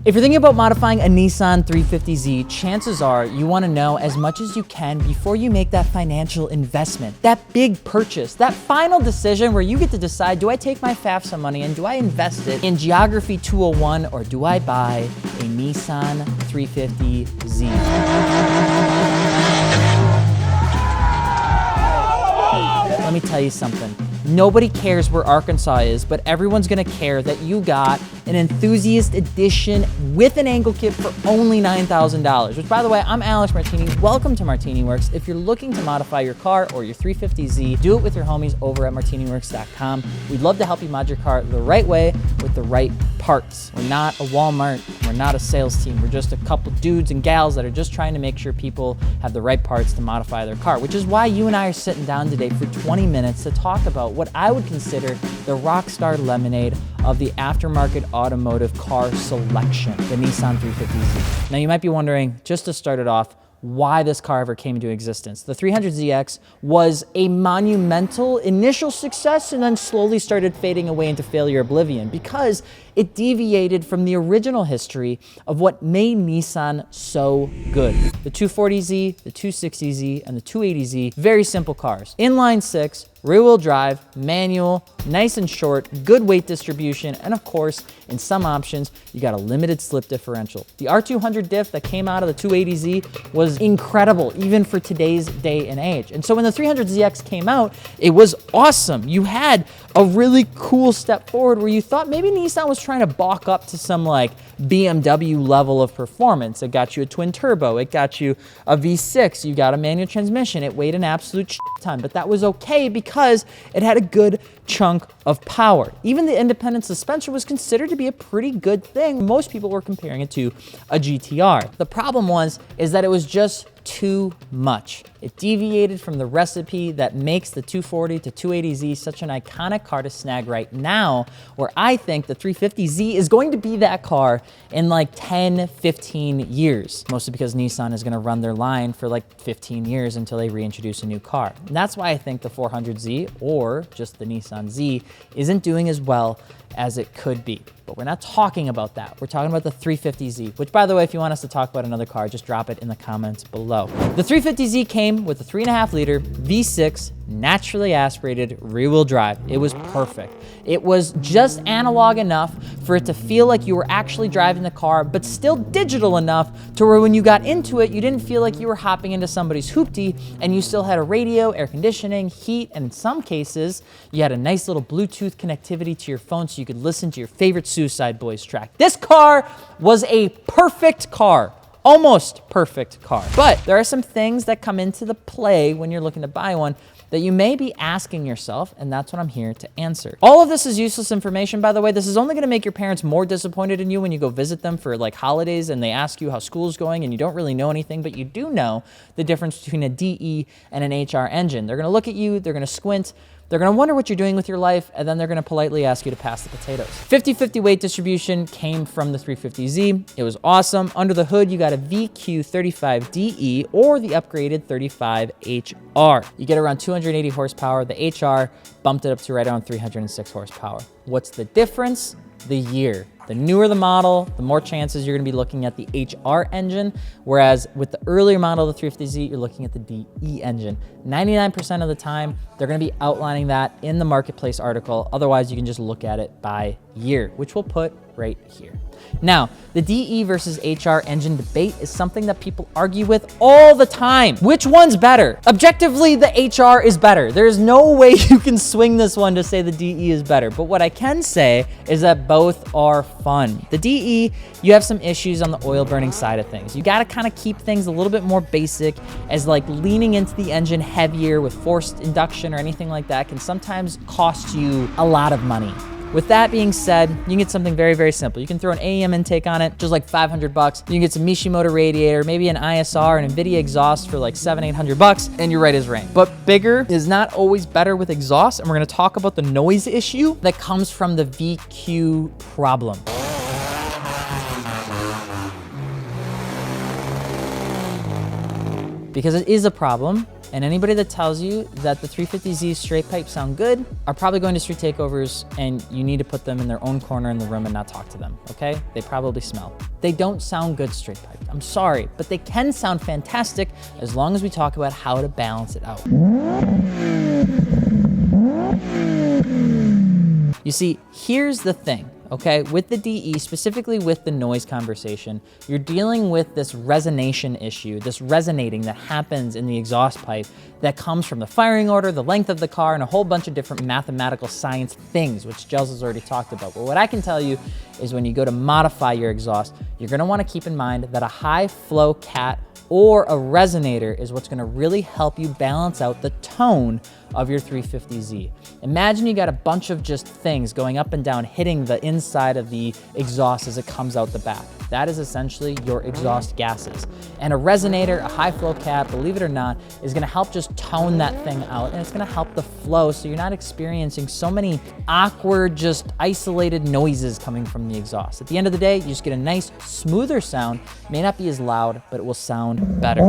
If you're thinking about modifying a Nissan 350Z, chances are you want to know as much as you can before you make that financial investment, that big purchase, that final decision where you get to decide, do I take my FAFSA money and do I invest it in Geography 201 or do I buy a Nissan 350Z? Let me tell you something. Nobody cares where Arkansas is, but everyone's gonna care that you got an enthusiast edition with an angle kit for only $9,000, which by the way, I'm Alex Martini. Welcome to Martini Works. If you're looking to modify your car or your 350Z, do it with your homies over at martiniworks.com. We'd love to help you mod your car the right way with the right parts. We're not a Walmart, we're not a sales team. We're just a couple dudes and gals that are just trying to make sure people have the right parts to modify their car, which is why you and I are sitting down today for 20 minutes to talk about what I would consider the Rockstar lemonade of the aftermarket automotive car selection, the Nissan 350Z. Now you might be wondering, just to start it off, why this car ever came into existence. The 300ZX was a monumental initial success and then slowly started fading away into failure oblivion because it deviated from the original history of what made Nissan so good. The 240Z, the 260Z, and the 280Z, very simple cars. Inline six, rear-wheel drive, manual, nice and short, good weight distribution, and of course, in some options, you got a limited slip differential. The R200 diff that came out of the 280Z was incredible, even for today's day and age. And so when the 300ZX came out, it was awesome. You had a really cool step forward where you thought maybe Nissan was trying to balk up to some like BMW level of performance. It got you a twin turbo, it got you a V6, you got a manual transmission, it weighed an absolute shit ton, but that was okay because it had a good chunk of power. Even the independent suspension was considered to be a pretty good thing. Most people were comparing it to a GTR. The problem is that it was just too much. It deviated from the recipe that makes the 240 to 280Z such an iconic car to snag right now, where I think the 350Z is going to be that car in like 10, 15 years. Mostly because Nissan is gonna run their line for like 15 years until they reintroduce a new car. And that's why I think the 400Z or just the Nissan Z isn't doing as well as it could be. But we're not talking about that. We're talking about the 350Z, which by the way, if you want us to talk about another car, just drop it in the comments below. The 350Z came with a 3.5 liter V6 naturally aspirated rear-wheel drive. It was perfect. It was just analog enough for it to feel like you were actually driving the car, but still digital enough to where when you got into it, you didn't feel like you were hopping into somebody's hoopty, and you still had a radio, air conditioning, heat, and in some cases, you had a nice little Bluetooth connectivity to your phone so you could listen to your favorite Suicide Boys track. This car was a perfect car. Almost perfect car. But there are some things that come into the play when you're looking to buy one that you may be asking yourself, and that's what I'm here to answer. All of this is useless information, by the way. This is only gonna make your parents more disappointed in you when you go visit them for like holidays and they ask you how school's going and you don't really know anything, but you do know the difference between a DE and an HR engine. They're gonna look at you, they're gonna squint, they're gonna wonder what you're doing with your life, and then they're gonna politely ask you to pass the potatoes. 50-50 weight distribution came from the 350Z. It was awesome. Under the hood, you got a VQ35DE or the upgraded 35HR. You get around 280 horsepower. The HR bumped it up to right around 306 horsepower. What's the difference? The year. The newer the model, the more chances you're gonna be looking at the HR engine, whereas with the earlier model of the 350Z, you're looking at the DE engine. 99% of the time, they're gonna be outlining that in the marketplace article. Otherwise, you can just look at it by year, which we'll put right here. Now, the DE versus HR engine debate is something that people argue with all the time. Which one's better? Objectively, the HR is better. There's no way you can swing this one to say the DE is better. But what I can say is that both are fun. The DE, you have some issues on the oil burning side of things. You gotta kind of keep things a little bit more basic, as like leaning into the engine heavier with forced induction or anything like that can sometimes cost you a lot of money. With that being said, you can get something very, very simple. You can throw an AEM intake on it, just like $500. You can get some Mishimoto radiator, maybe an ISR, an NVIDIA exhaust for like $700-800, and you're right as rain. But bigger is not always better with exhaust, and we're gonna talk about the noise issue that comes from the VQ problem. Because it is a problem, And anybody that tells you that the 350Z straight pipes sound good are probably going to street takeovers, and you need to put them in their own corner in the room and not talk to them, okay? They probably smell. They don't sound good straight piped. I'm sorry, but they can sound fantastic as long as we talk about how to balance it out. You see, here's the thing, okay? With the DE, specifically with the noise conversation, you're dealing with this resonation issue, this resonating that happens in the exhaust pipe that comes from the firing order, the length of the car, and a whole bunch of different mathematical science things, which Gels has already talked about. But what I can tell you is when you go to modify your exhaust, you're gonna wanna keep in mind that a high flow cat or a resonator is what's gonna really help you balance out the tone of your 350Z. Imagine you got a bunch of just things going up and down, hitting the inside of the exhaust as it comes out the back. That is essentially your exhaust gases. And a resonator, a high flow cap, believe it or not, is gonna help just tone that thing out, and it's gonna help the flow so you're not experiencing so many awkward, just isolated noises coming from the exhaust. At the end of the day, you just get a nice, smoother sound. It may not be as loud, but it will sound better.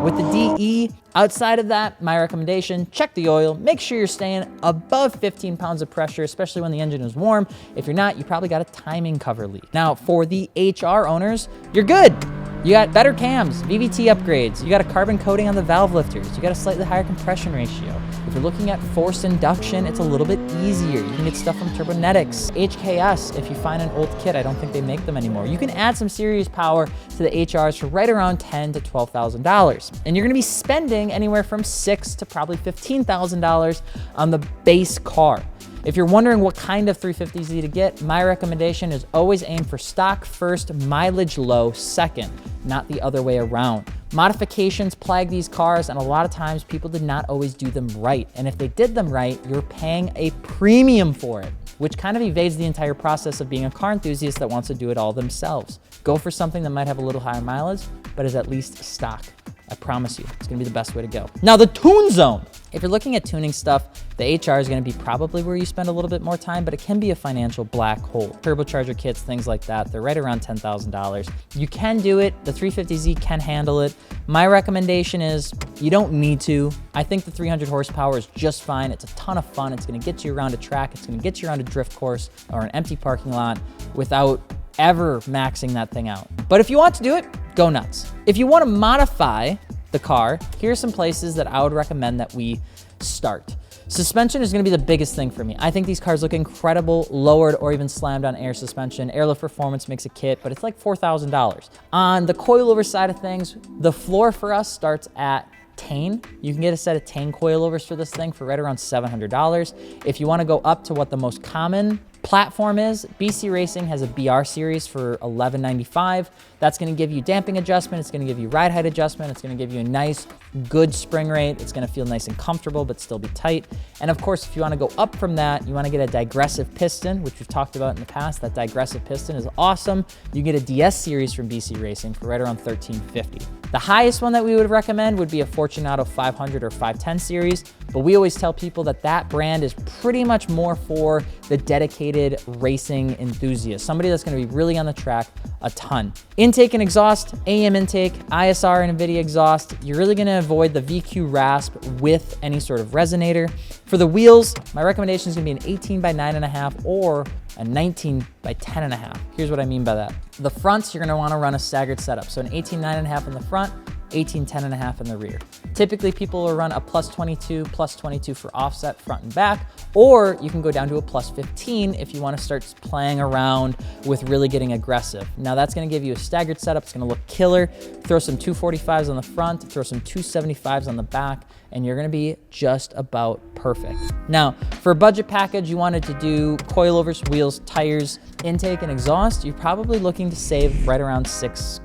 With the DE, outside of that, my recommendation, check the oil. Make sure you're staying above 15 pounds of pressure, especially when the engine is warm. If you're not, you probably got a timing cover leak. Now, for the HR owners, you're good. You got better cams, VVT upgrades, you got a carbon coating on the valve lifters, you got a slightly higher compression ratio. If you're looking at forced induction, it's a little bit easier. You can get stuff from Turbonetics. HKS, if you find an old kit, I don't think they make them anymore. You can add some serious power to the HRs for right around $10,000 to $12,000. And you're gonna be spending anywhere from $6,000 to probably $15,000 on the base car. If you're wondering what kind of 350Z to get, my recommendation is always aim for stock first, mileage low second, not the other way around. Modifications plague these cars, and a lot of times people did not always do them right. And if they did them right, you're paying a premium for it, which kind of evades the entire process of being a car enthusiast that wants to do it all themselves. Go for something that might have a little higher mileage, but is at least stock. I promise you, it's gonna be the best way to go. Now, the tune zone. If you're looking at tuning stuff, the HR is gonna be probably where you spend a little bit more time, but it can be a financial black hole. Turbocharger kits, things like that, they're right around $10,000. You can do it, the 350Z can handle it. My recommendation is you don't need to. I think the 300 horsepower is just fine. It's a ton of fun. It's gonna get you around a track. It's gonna get you around a drift course or an empty parking lot without ever maxing that thing out. But if you want to do it, go nuts. If you want to modify the car, here's some places that I would recommend that we start. Suspension is gonna be the biggest thing for me. I think these cars look incredible, lowered or even slammed on air suspension. Airlift Performance makes a kit, but it's like $4,000. On the coilover side of things, the floor for us starts at Tane. You can get a set of Tane coilovers for this thing for right around $700. If you wanna go up to what the most common platform is, BC Racing has a BR series for $1195. That's gonna give you damping adjustment, it's gonna give you ride height adjustment, it's gonna give you a nice, good spring rate, it's gonna feel nice and comfortable, but still be tight. And of course, if you wanna go up from that, you wanna get a digressive piston, which we've talked about in the past. That digressive piston is awesome. You get a DS series from BC Racing for right around $1350. The highest one that we would recommend would be a Fortunato 500 or 510 series, but we always tell people that that brand is pretty much more for the dedicated racing enthusiast, somebody that's gonna be really on the track a ton. Intake and exhaust, AM intake, ISR and NVIDIA exhaust, you're really gonna avoid the VQ rasp with any sort of resonator. For the wheels, my recommendation is gonna be an 18 by 9.5 or a 19 by 10.5. Here's what I mean by that. The fronts, you're gonna wanna run a staggered setup. So an 18 9.5 in the front, 18 10.5 in the rear. Typically people will run a +22 for offset front and back, or you can go down to a +15 if you wanna start playing around with really getting aggressive. Now that's gonna give you a staggered setup, it's gonna look killer. Throw some 245s on the front, throw some 275s on the back, and you're gonna be just about perfect. Now, for a budget package, you wanted to do coilovers, wheels, tires, intake, and exhaust, you're probably looking to save right around $6,000.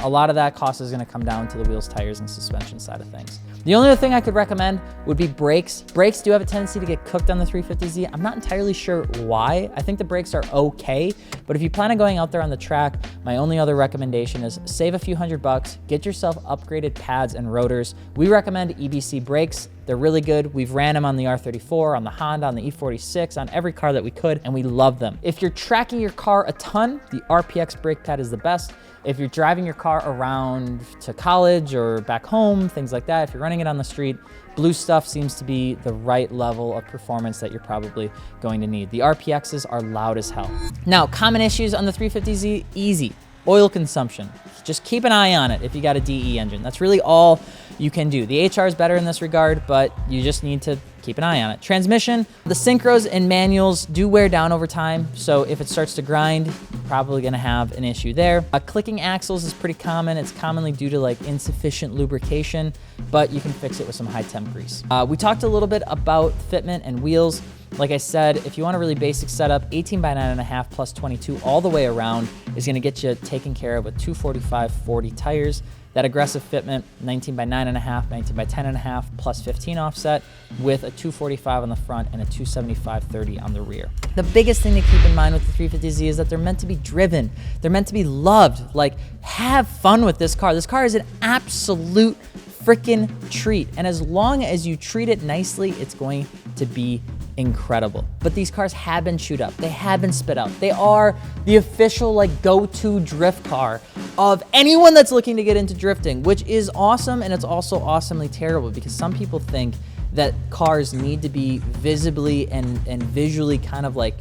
A lot of that cost is gonna come down to the wheels, tires, and suspension side of things. The only other thing I could recommend would be brakes. Brakes do have a tendency to get cooked on the 350Z. I'm not entirely sure why. I think the brakes are okay, but if you plan on going out there on the track, my only other recommendation is save a few $100, get yourself upgraded pads and rotors. We recommend EBC brakes. They're really good. We've ran them on the R34, on the Honda, on the E46, on every car that we could, and we love them. If you're tracking your car a ton, the RPX brake pad is the best. If you're driving your car around to college or back home, things like that, if you're running it on the street, Blue Stuff seems to be the right level of performance that you're probably going to need. The RPXs are loud as hell. Now, common issues on the 350Z, easy. Oil consumption. Just keep an eye on it if you got a DE engine. That's really all you can do. The HR is better in this regard, but you just need to keep an eye on it. Transmission, the synchros and manuals do wear down over time, so if it starts to grind, you're probably gonna have an issue there. Clicking axles is pretty common. It's commonly due to like insufficient lubrication, but you can fix it with some high temp grease. We talked a little bit about fitment and wheels. Like I said, if you want a really basic setup, 18 by 9.5 plus 22 all the way around is gonna get you taken care of with 245/40 tires. That aggressive fitment, 19 by 9.5, 19 by 10.5 plus 15 offset with a 245 on the front and a 275/30 on the rear. The biggest thing to keep in mind with the 350Z is that they're meant to be driven. They're meant to be loved. Like, have fun with this car. This car is an absolute freaking treat. And as long as you treat it nicely, it's going to be incredible. But these cars have been chewed up. They have been spit out. They are the official like go-to drift car of anyone that's looking to get into drifting, which is awesome. And it's also awesomely terrible because some people think that cars need to be visibly and visually kind of like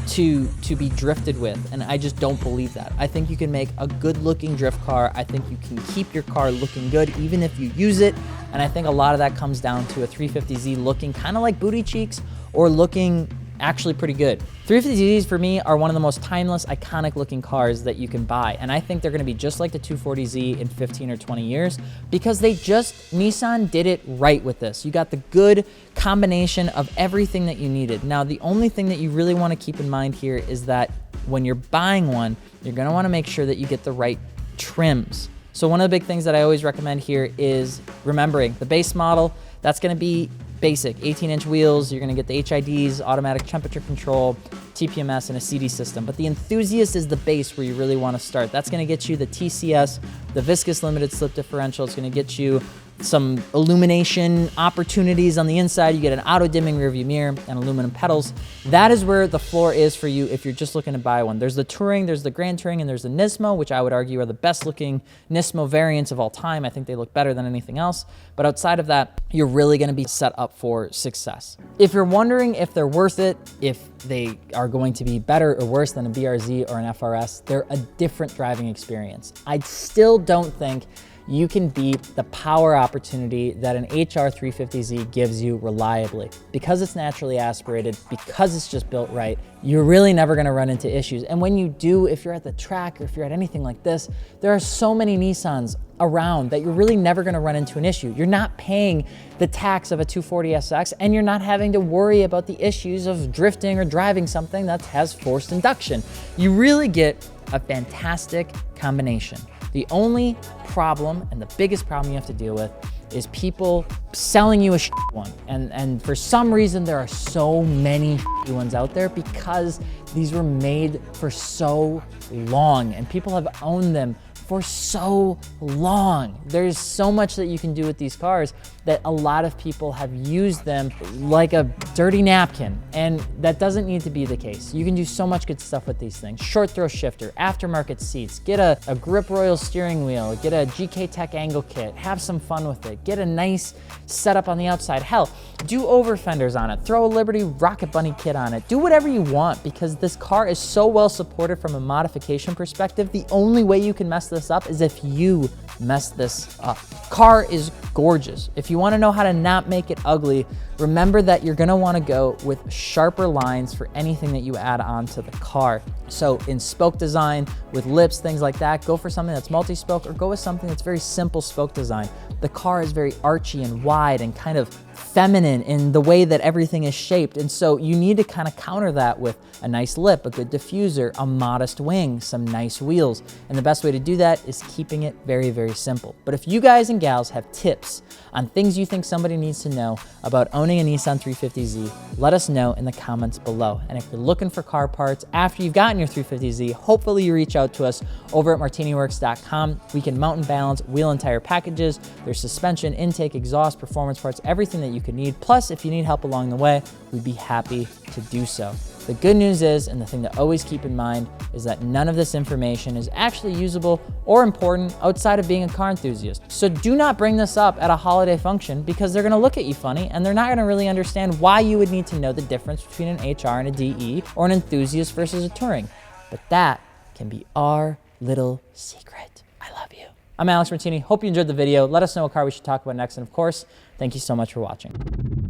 to be drifted with, and I just don't believe that. I think you can make a good looking drift car. I think you can keep your car looking good even if you use it, and I think a lot of that comes down to a 350Z looking kind of like booty cheeks or looking actually pretty good. 350Zs for me are one of the most timeless, iconic looking cars that you can buy, and I think they're gonna be just like the 240Z in 15 or 20 years because Nissan did it right with this. You got the good combination of everything that you needed. Now, the only thing that you really wanna keep in mind here is that when you're buying one, you're gonna wanna make sure that you get the right trims. So one of the big things that I always recommend here is remembering the base model, that's gonna be basic, 18-inch wheels, you're gonna get the HIDs, automatic temperature control, TPMS, and a CD system. But the Enthusiast is the base where you really wanna start. That's gonna get you the TCS, the viscous limited slip differential. It's gonna get you some illumination opportunities on the inside. You get an auto-dimming rearview mirror and aluminum pedals. That is where the floor is for you if you're just looking to buy one. There's the Touring, there's the Grand Touring, and there's the Nismo, which I would argue are the best looking Nismo variants of all time. I think they look better than anything else. But outside of that, you're really gonna be set up for success. If you're wondering if they're worth it, if they are going to be better or worse than a BRZ or an FRS, they're a different driving experience. I still don't think you can beat the power opportunity that an HR 350Z gives you reliably. Because it's naturally aspirated, because it's just built right, you're really never gonna run into issues. And when you do, if you're at the track or if you're at anything like this, there are so many Nissans around that you're really never gonna run into an issue. You're not paying the tax of a 240SX and you're not having to worry about the issues of drifting or driving something that has forced induction. You really get a fantastic combination. The only problem, and the biggest problem you have to deal with, is people selling you a shit one. And for some reason, there are so many shitty ones out there because these were made for so long and people have owned them for so long. There's so much that you can do with these cars that a lot of people have used them like a dirty napkin, and that doesn't need to be the case. You can do so much good stuff with these things. Short throw shifter, aftermarket seats, get a Grip Royal steering wheel, get a GK Tech angle kit, have some fun with it, get a nice setup on the outside. Hell, do over fenders on it, throw a Liberty Rocket Bunny kit on it, do whatever you want because this car is so well supported from a modification perspective. The only way you can mess this up is if you mess this up. Car is gorgeous. If you want to know how to not make it ugly, remember that you're going to want to go with sharper lines for anything that you add on to the car. So in spoke design with lips, things like that, go for something that's multi-spoke or go with something that's very simple spoke design. the car is very archy and wide and kind of feminine in the way that everything is shaped. And so you need to kind of counter that with a nice lip, a good diffuser, a modest wing, some nice wheels. And the best way to do that is keeping it very, very simple. But if you guys and gals have tips on things you think somebody needs to know about owning a Nissan 350Z, let us know in the comments below. And if you're looking for car parts after you've gotten your 350Z, hopefully you reach out to us over at martiniworks.com. We can mount and balance wheel and tire packages. There's suspension, intake, exhaust, performance parts, everything that you could need. Plus, if you need help along the way, we'd be happy to do so. The good news is, and the thing to always keep in mind, is that none of this information is actually usable or important outside of being a car enthusiast. So do not bring this up at a holiday function, because they're gonna look at you funny and they're not gonna really understand why you would need to know the difference between an HR and a DE, or an enthusiast versus a touring. But that can be our little secret. I love you. I'm Alex Martini. Hope you enjoyed the video. Let us know what car we should talk about next. And of course, thank you so much for watching.